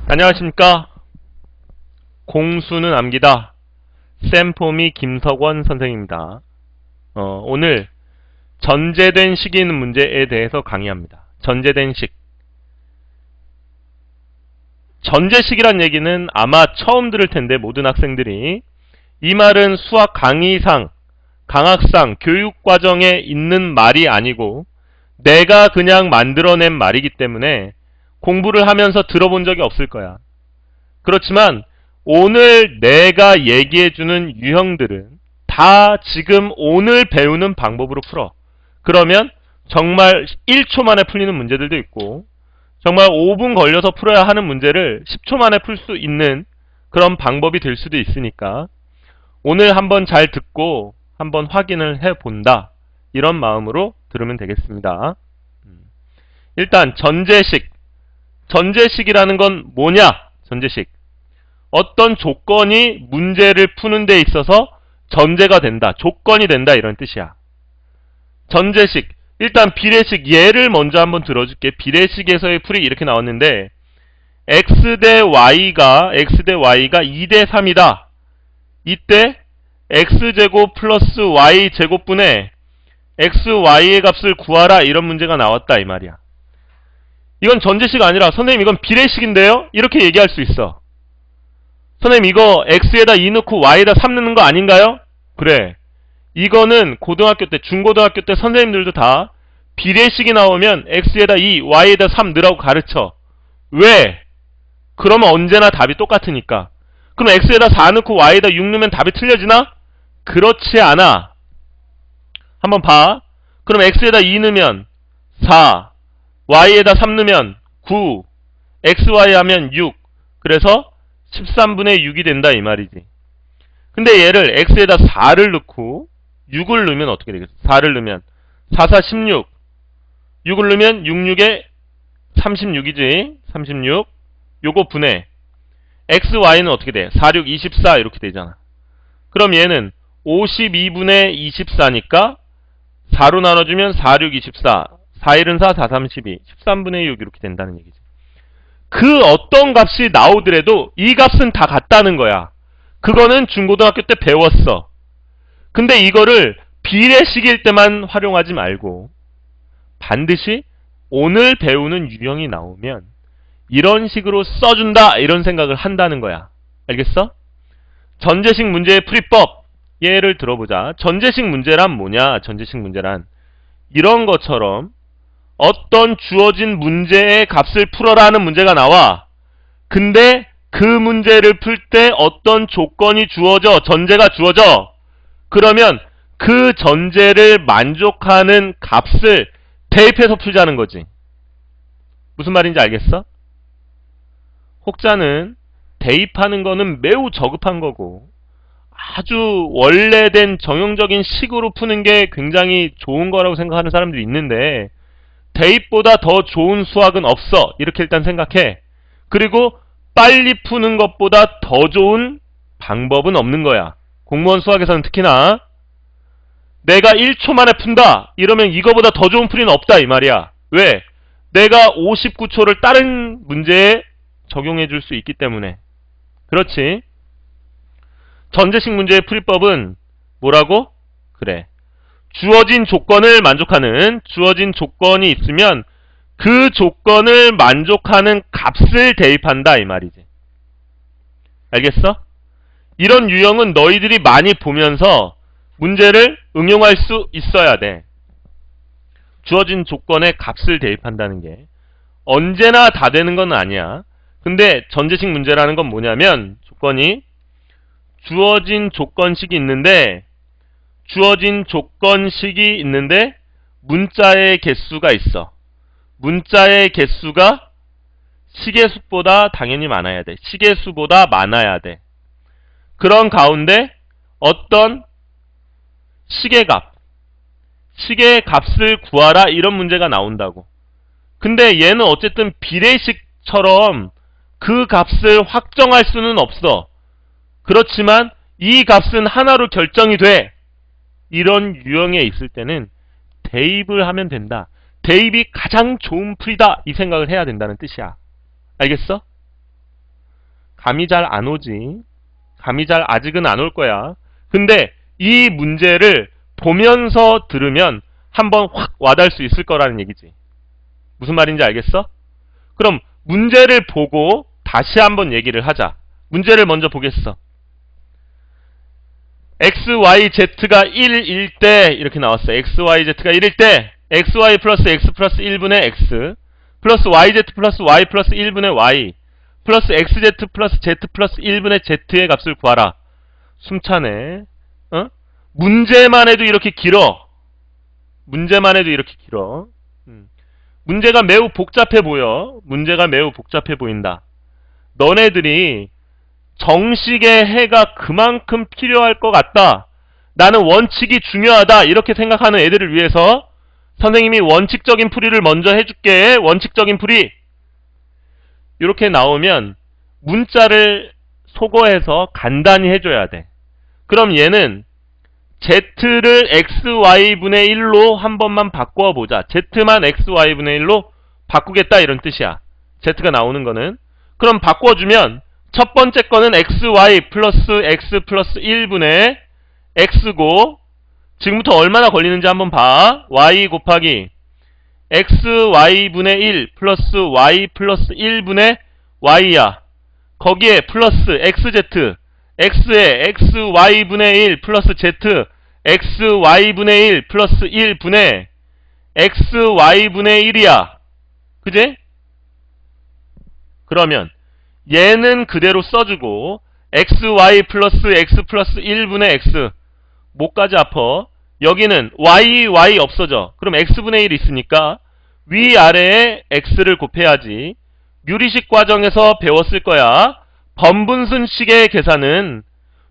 안녕하십니까. 공수는 암기다. 쌤포미 김석원 선생입니다. 오늘 전제된 식이 있는 문제에 대해서 강의합니다. 전제된 식. 전제식이란 얘기는 아마 처음 들을 텐데 모든 학생들이 이 말은 수학 강의상, 강학상, 교육과정에 있는 말이 아니고 내가 그냥 만들어낸 말이기 때문에 공부를 하면서 들어본 적이 없을 거야. 그렇지만 오늘 내가 얘기해주는 유형들은 다 지금 오늘 배우는 방법으로 풀어. 그러면 정말 1초 만에 풀리는 문제들도 있고 정말 5분 걸려서 풀어야 하는 문제를 10초 만에 풀 수 있는 그런 방법이 될 수도 있으니까 오늘 한번 잘 듣고 한번 확인을 해본다. 이런 마음으로 들으면 되겠습니다. 일단 전제식. 전제식이라는 건 뭐냐? 전제식. 어떤 조건이 문제를 푸는 데 있어서 전제가 된다. 조건이 된다. 이런 뜻이야. 전제식. 일단 비례식 예를 먼저 한번 들어줄게. 비례식에서의 풀이 이렇게 나왔는데 x 대 y가 2대 3이다. 이때 x제곱 플러스 y제곱분의 xy의 값을 구하라. 이런 문제가 나왔다. 이 말이야. 이건 전제식 아니라 선생님 이건 비례식인데요? 이렇게 얘기할 수 있어. 선생님 이거 x에다 2 넣고 y에다 3 넣는 거 아닌가요? 그래. 이거는 고등학교 때, 중고등학교 때 선생님들도 다 비례식이 나오면 x에다 2, y에다 3 넣으라고 가르쳐. 왜? 그러면 언제나 답이 똑같으니까. 그럼 x에다 4 넣고 y에다 6 넣으면 답이 틀려지나? 그렇지 않아. 한번 봐. 그럼 x에다 2 넣으면 4, y에다 3 넣으면 9, xy 하면 6. 그래서 13분의 6이 된다 이 말이지. 근데 얘를 x에다 4를 넣고 6을 넣으면 어떻게 되겠어? 4를 넣으면 4, 4, 16. 6을 넣으면 6, 6에 36이지. 36. 요거 분해. xy는 어떻게 돼? 4, 6, 24 이렇게 되잖아. 그럼 얘는 52분의 24니까 4로 나눠주면 4, 6, 24. 4, 1은 4, 4, 3, 12. 13분의 6 이렇게 된다는 얘기지. 그 어떤 값이 나오더라도 이 값은 다 같다는 거야. 그거는 중고등학교 때 배웠어. 근데 이거를 비례식일 때만 활용하지 말고 반드시 오늘 배우는 유형이 나오면 이런 식으로 써준다 이런 생각을 한다는 거야. 알겠어? 전제식 문제의 풀이법 예를 들어보자. 전제식 문제란 뭐냐? 전제식 문제란 이런 것처럼 어떤 주어진 문제의 값을 풀어라는 문제가 나와. 근데 그 문제를 풀 때 어떤 조건이 주어져, 전제가 주어져. 그러면 그 전제를 만족하는 값을 대입해서 풀자는 거지. 무슨 말인지 알겠어? 혹자는 대입하는 거는 매우 저급한 거고 아주 원래된 정형적인 식으로 푸는 게 굉장히 좋은 거라고 생각하는 사람들이 있는데 대입보다 더 좋은 수학은 없어. 이렇게 일단 생각해. 그리고 빨리 푸는 것보다 더 좋은 방법은 없는 거야. 공무원 수학에서는 특히나 내가 1초 만에 푼다. 이러면 이거보다 더 좋은 풀이는 없다 이 말이야. 왜? 내가 59초를 다른 문제에 적용해 줄 수 있기 때문에. 그렇지. 전제식 문제의 풀이법은 뭐라고? 그래. 주어진 조건을 만족하는 주어진 조건이 있으면 그 조건을 만족하는 값을 대입한다 이 말이지. 알겠어? 이런 유형은 너희들이 많이 보면서 문제를 응용할 수 있어야 돼. 주어진 조건의 값을 대입한다는 게 언제나 다 되는 건 아니야. 근데 전제식 문제라는 건 뭐냐면 조건이 주어진 조건식이 있는데 문자의 개수가 있어. 문자의 개수가 식의 수보다 당연히 많아야 돼. 식의 수보다 많아야 돼. 그런 가운데 어떤 식의 값을 구하라 이런 문제가 나온다고. 근데 얘는 어쨌든 비례식처럼 그 값을 확정할 수는 없어. 그렇지만 이 값은 하나로 결정이 돼. 이런 유형에 있을 때는 대입을 하면 된다. 대입이 가장 좋은 풀이다. 이 생각을 해야 된다는 뜻이야. 알겠어? 감이 잘 안 오지. 감이 잘 아직은 안 올 거야. 근데 이 문제를 보면서 들으면 한번 확 와닿을 수 있을 거라는 얘기지. 무슨 말인지 알겠어? 그럼 문제를 보고 다시 한번 얘기를 하자. 문제를 먼저 보겠어. x, y, z가 1일 때 이렇게 나왔어. x, y, z가 1일 때 x, y 플러스 x 플러스 1분의 x 플러스 y, z 플러스 y 플러스 1분의 y 플러스 x, z 플러스 z 플러스 1분의 z의 값을 구하라. 숨차네. 어? 문제만 해도 이렇게 길어. 문제만 해도 이렇게 길어. 문제가 매우 복잡해 보여. 문제가 매우 복잡해 보인다. 너네들이 정식의 해가 그만큼 필요할 것 같다. 나는 원칙이 중요하다. 이렇게 생각하는 애들을 위해서 선생님이 원칙적인 풀이를 먼저 해줄게. 원칙적인 풀이. 이렇게 나오면 문자를 소거해서 간단히 해줘야 돼. 그럼 얘는 z를 xy분의 1로 한 번만 바꿔보자. z만 xy분의 1로 바꾸겠다 이런 뜻이야. z가 나오는 거는. 그럼 바꿔주면 첫 번째 거는 xy 플러스 x 플러스 1분의 x고 지금부터 얼마나 걸리는지 한번 봐. y 곱하기 xy분의 1 플러스 y 플러스 1분의 y야. 거기에 플러스 xz x에 xy분의 1 플러스 z xy분의 1 플러스 1분의 xy분의 1이야. 그제? 그러면 얘는 그대로 써주고 xy 플러스 x 플러스 1분의 x 뭐까지 아파? 여기는 y 없어져. 그럼 x분의 1 있으니까 위아래에 x를 곱해야지. 유리식 과정에서 배웠을 거야. 번분순식의 계산은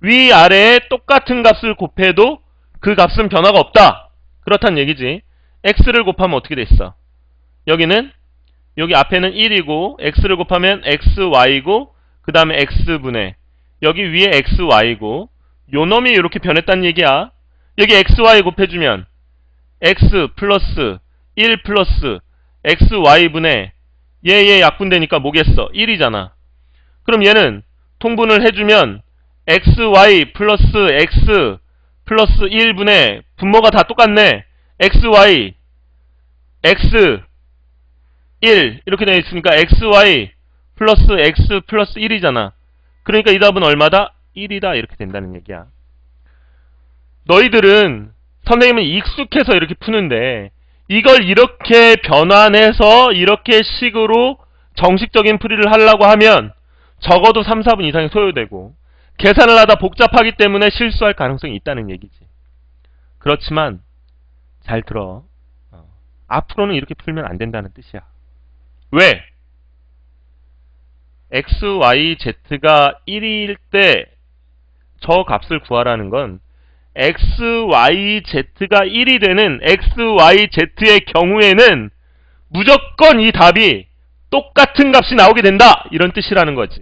위아래에 똑같은 값을 곱해도 그 값은 변화가 없다. 그렇단 얘기지. x를 곱하면 어떻게 됐어? 여기는 여기 앞에는 1이고 x를 곱하면 xy고 그 다음에 x분의 여기 위에 xy고 요 놈이 이렇게 변했다는 얘기야. 여기 xy 곱해주면 x 플러스 1 플러스 xy분의 얘 약분되니까 뭐겠어? 1이잖아. 그럼 얘는 통분을 해주면 xy 플러스 x 플러스 1분의 분모가 다 똑같네. xy x 1 이렇게 되어 있으니까 xy 플러스 x 플러스 1이잖아. 그러니까 이 답은 얼마다? 1이다 이렇게 된다는 얘기야. 너희들은 선생님은 익숙해서 이렇게 푸는데 이걸 이렇게 변환해서 이렇게 식으로 정식적인 풀이를 하려고 하면 적어도 3, 4분 이상이 소요되고 계산을 하다 복잡하기 때문에 실수할 가능성이 있다는 얘기지. 그렇지만 잘 들어. 앞으로는 이렇게 풀면 안 된다는 뜻이야. 왜? x, y, z가 1일 때 저 값을 구하라는 건 x, y, z가 1이 되는 x, y, z의 경우에는 무조건 이 답이 똑같은 값이 나오게 된다! 이런 뜻이라는 거지.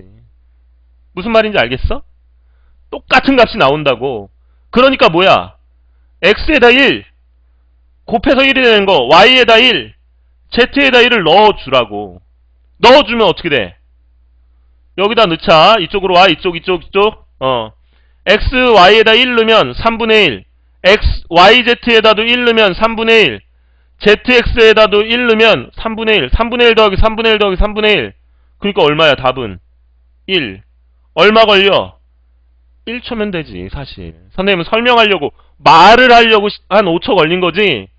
무슨 말인지 알겠어? 똑같은 값이 나온다고. 그러니까 뭐야? x에다 1 곱해서 1이 되는 거 y에다 1 z에다 1을 넣어주라고. 넣어주면 어떻게 돼? 여기다 넣자. 이쪽으로 와. 이쪽. x, y에다 1 넣으면 3분의 1 x, y, z에다도 1 넣으면 3분의 1 zx에다도 1 넣으면 3분의 1 3분의 1 더하기 3분의 1 더하기 3분의 1 그러니까 얼마야 답은? 1 얼마 걸려? 1초면 되지 사실. 선생님은 설명하려고 말을 하려고 한 5초 걸린 거지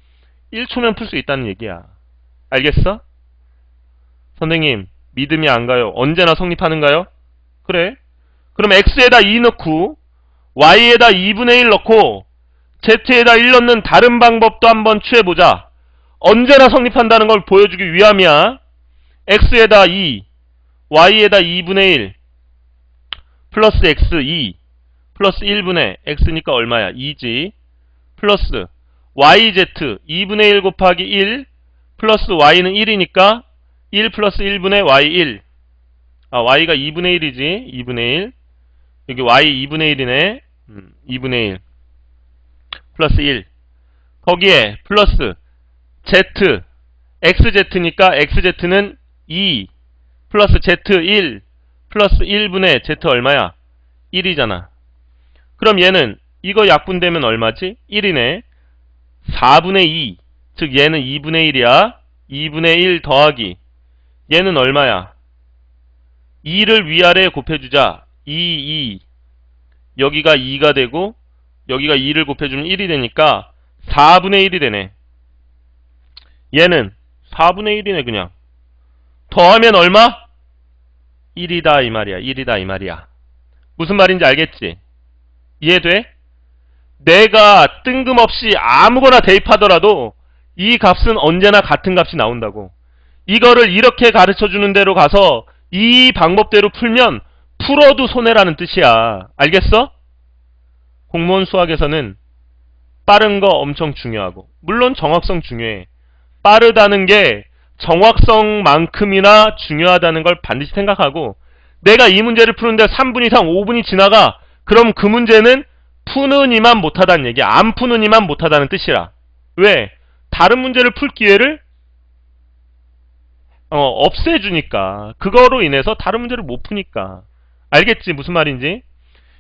1초면 풀 수 있다는 얘기야. 알겠어? 선생님 믿음이 안 가요. 언제나 성립하는가요? 그래. 그럼 x에다 2 넣고 y에다 2분의 1 넣고 z에다 1 넣는 다른 방법도 한번 취해보자. 언제나 성립한다는 걸 보여주기 위함이야. x에다 2 y에다 2분의 1 플러스 x 2 플러스 1분의 x니까 얼마야? 2지. 플러스 yz 2분의 1 곱하기 1 플러스 y는 1이니까 1 플러스 1분의 y 1 y가 2분의 1이지. 2분의 1 여기 y 2분의 1이네. 2분의 1 플러스 1 거기에 플러스 z xz니까 xz는 2 플러스 z 1 플러스 1분의 z 얼마야? 1이잖아. 그럼 얘는 이거 약분되면 얼마지? 1이네. 4분의 2. 즉 얘는 2분의 1이야. 2분의 1 더하기. 얘는 얼마야? 2를 위아래에 곱해주자. 2. 여기가 2가 되고 여기가 2를 곱해주면 1이 되니까 4분의 1이 되네. 얘는 4분의 1이네 그냥. 더하면 얼마? 1이다 이 말이야. 1이다 이 말이야. 무슨 말인지 알겠지? 이해돼? 내가 뜬금없이 아무거나 대입하더라도 이 값은 언제나 같은 값이 나온다고. 이거를 이렇게 가르쳐주는 대로 가서 이 방법대로 풀면 풀어도 손해라는 뜻이야. 알겠어? 공무원 수학에서는 빠른 거 엄청 중요하고, 물론 정확성 중요해. 빠르다는 게 정확성만큼이나 중요하다는 걸 반드시 생각하고, 내가 이 문제를 푸는데 3분 이상 5분이 지나가. 그럼 그 문제는 푸는 이만 못하다는 얘기야. 안 푸는 이만 못하다는 뜻이라. 왜? 다른 문제를 풀 기회를 없애주니까. 그거로 인해서 다른 문제를 못 푸니까. 알겠지? 무슨 말인지?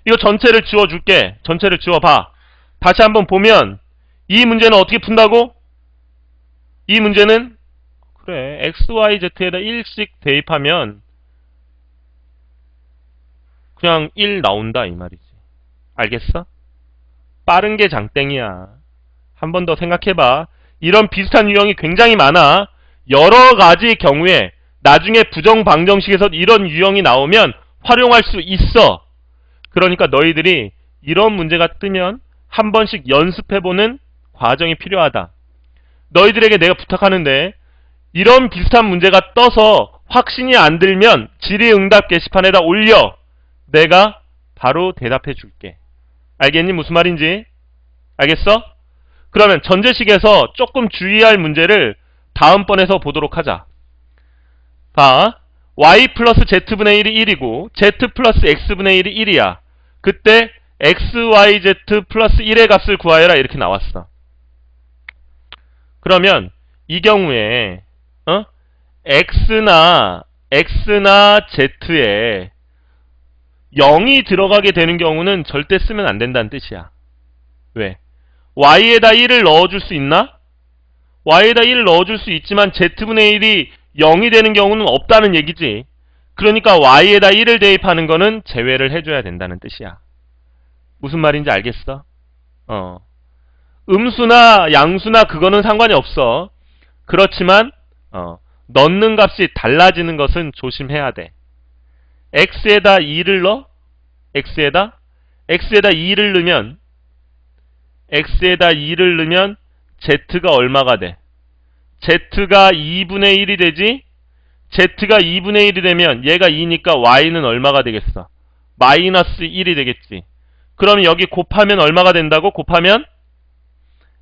이거 전체를 지워줄게. 전체를 지워봐. 다시 한번 보면 이 문제는 어떻게 푼다고? 이 문제는 그래 x, y, z에다 1씩 대입하면 그냥 1 나온다 이 말이지. 알겠어? 빠른 게 장땡이야. 한 번 더 생각해봐. 이런 비슷한 유형이 굉장히 많아. 여러 가지 경우에 나중에 부정방정식에서 이런 유형이 나오면 활용할 수 있어. 그러니까 너희들이 이런 문제가 뜨면 한 번씩 연습해보는 과정이 필요하다. 너희들에게 내가 부탁하는데 이런 비슷한 문제가 떠서 확신이 안 들면 질의응답 게시판에다 올려. 내가 바로 대답해 줄게. 알겠니? 무슨 말인지? 알겠어? 그러면 전제식에서 조금 주의할 문제를 다음번에서 보도록 하자. 봐. y 플러스 z분의 1이 1이고 z 플러스 x분의 1이 1이야. 그때 x, y, z 플러스 1의 값을 구하여라 이렇게 나왔어. 그러면 이 경우에 x나 z에 0이 들어가게 되는 경우는 절대 쓰면 안 된다는 뜻이야. 왜? y에다 1을 넣어줄 수 있나? y에다 1을 넣어줄 수 있지만 z분의 1이 0이 되는 경우는 없다는 얘기지. 그러니까 y에다 1을 대입하는 거는 제외를 해줘야 된다는 뜻이야. 무슨 말인지 알겠어? 음수나 양수나 그거는 상관이 없어. 그렇지만 넣는 값이 달라지는 것은 조심해야 돼. x에다 2를 넣어? x에다 2를 넣으면 z가 얼마가 돼? z가 2분의 1이 되지? z가 2분의 1이 되면 얘가 2니까 y는 얼마가 되겠어? 마이너스 1이 되겠지. 그럼 여기 곱하면 얼마가 된다고? 곱하면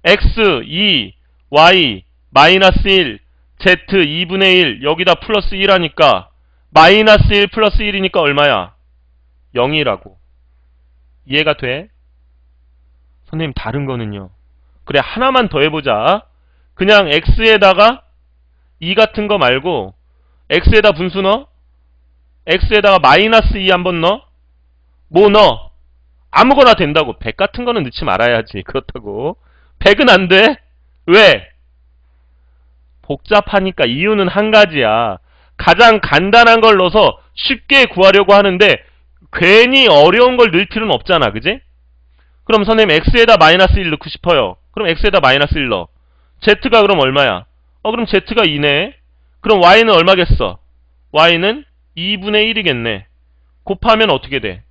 x 2, y 마이너스 1, z 2분의 1 여기다 플러스 1 하니까 마이너스 1 플러스 1이니까 얼마야? 0이라고. 이해가 돼? 선생님 다른 거는요? 그래 하나만 더 해보자. 그냥 x에다가 2 같은 거 말고 x에다 분수 넣어? x에다가 마이너스 2 한번 넣어? 뭐 넣어? 아무거나 된다고. 100 같은 거는 넣지 말아야지. 그렇다고. 100은 안 돼? 왜? 복잡하니까. 이유는 한 가지야. 가장 간단한 걸 넣어서 쉽게 구하려고 하는데 괜히 어려운 걸 넣을 필요는 없잖아. 그지? 그럼 선생님 x에다 마이너스 1 넣고 싶어요. 그럼 x에다 마이너스 1 넣어. z가 그럼 얼마야? 그럼 z가 2네. 그럼 y는 얼마겠어? y는 2분의 1이겠네. 곱하면 어떻게 돼?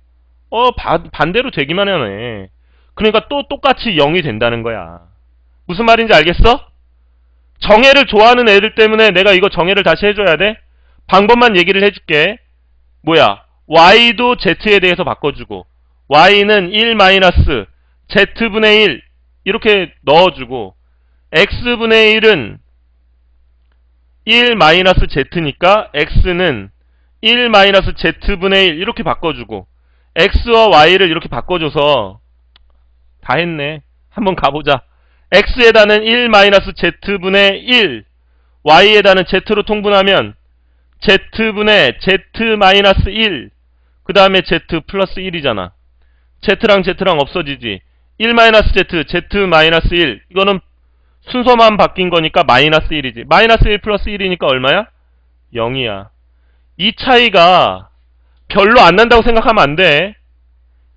반대로 되기만 하네. 그러니까 또 똑같이 0이 된다는 거야. 무슨 말인지 알겠어? 정해를 좋아하는 애들 때문에 내가 이거 정해를 다시 해줘야 돼? 방법만 얘기를 해줄게. 뭐야? y도 z에 대해서 바꿔주고 y는 1 마이너스 z분의 1 이렇게 넣어주고 x분의 1은 1 마이너스 z니까 x는 1 마이너스 z분의 1 이렇게 바꿔주고 x와 y를 이렇게 바꿔줘서 다 했네. 한번 가보자. x에다는 1 마이너스 z분의 1 y에다는 z로 통분하면 Z분의 Z-1, 그 다음에 Z 플러스 1이잖아. Z랑 Z랑 없어지지. 1-Z, Z-1, 이거는 순서만 바뀐 거니까 마이너스 1이지. 마이너스 1 플러스 1이니까 얼마야? 0이야. 이 차이가 별로 안 난다고 생각하면 안 돼.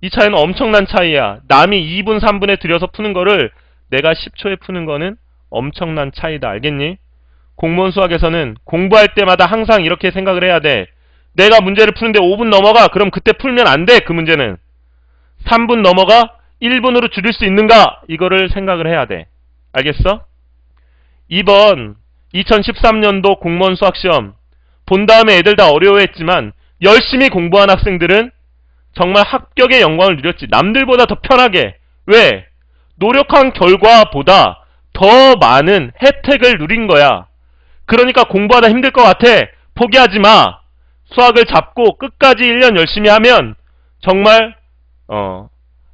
이 차이는 엄청난 차이야. 남이 2분, 3분에 들여서 푸는 거를 내가 10초에 푸는 거는 엄청난 차이다. 알겠니? 공무원 수학에서는 공부할 때마다 항상 이렇게 생각을 해야 돼. 내가 문제를 푸는데 5분 넘어가? 그럼 그때 풀면 안 돼. 그 문제는. 3분 넘어가? 1분으로 줄일 수 있는가? 이거를 생각을 해야 돼. 알겠어? 이번 2013년도 공무원 수학시험 본 다음에 애들 다 어려워했지만 열심히 공부한 학생들은 정말 합격의 영광을 누렸지. 남들보다 더 편하게. 왜? 노력한 결과보다 더 많은 혜택을 누린 거야. 그러니까 공부하다 힘들 것 같아. 포기하지 마. 수학을 잡고 끝까지 1년 열심히 하면 정말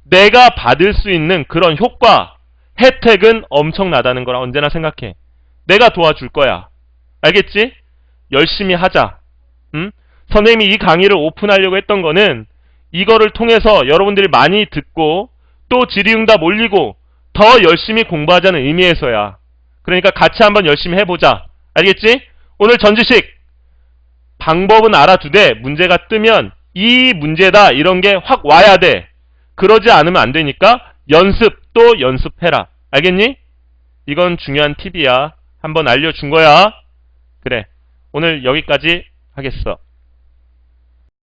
내가 받을 수 있는 그런 효과, 혜택은 엄청나다는 거라 언제나 생각해. 내가 도와줄 거야. 알겠지? 열심히 하자. 응? 선생님이 이 강의를 오픈하려고 했던 거는 이거를 통해서 여러분들이 많이 듣고 또 질의응답 올리고 더 열심히 공부하자는 의미에서야. 그러니까 같이 한번 열심히 해보자. 알겠지? 오늘 전지식 방법은 알아두되 문제가 뜨면 이 문제다 이런 게 확 와야 돼. 그러지 않으면 안 되니까 연습 또 연습해라. 알겠니? 이건 중요한 팁이야. 한번 알려준 거야. 그래. 오늘 여기까지 하겠어.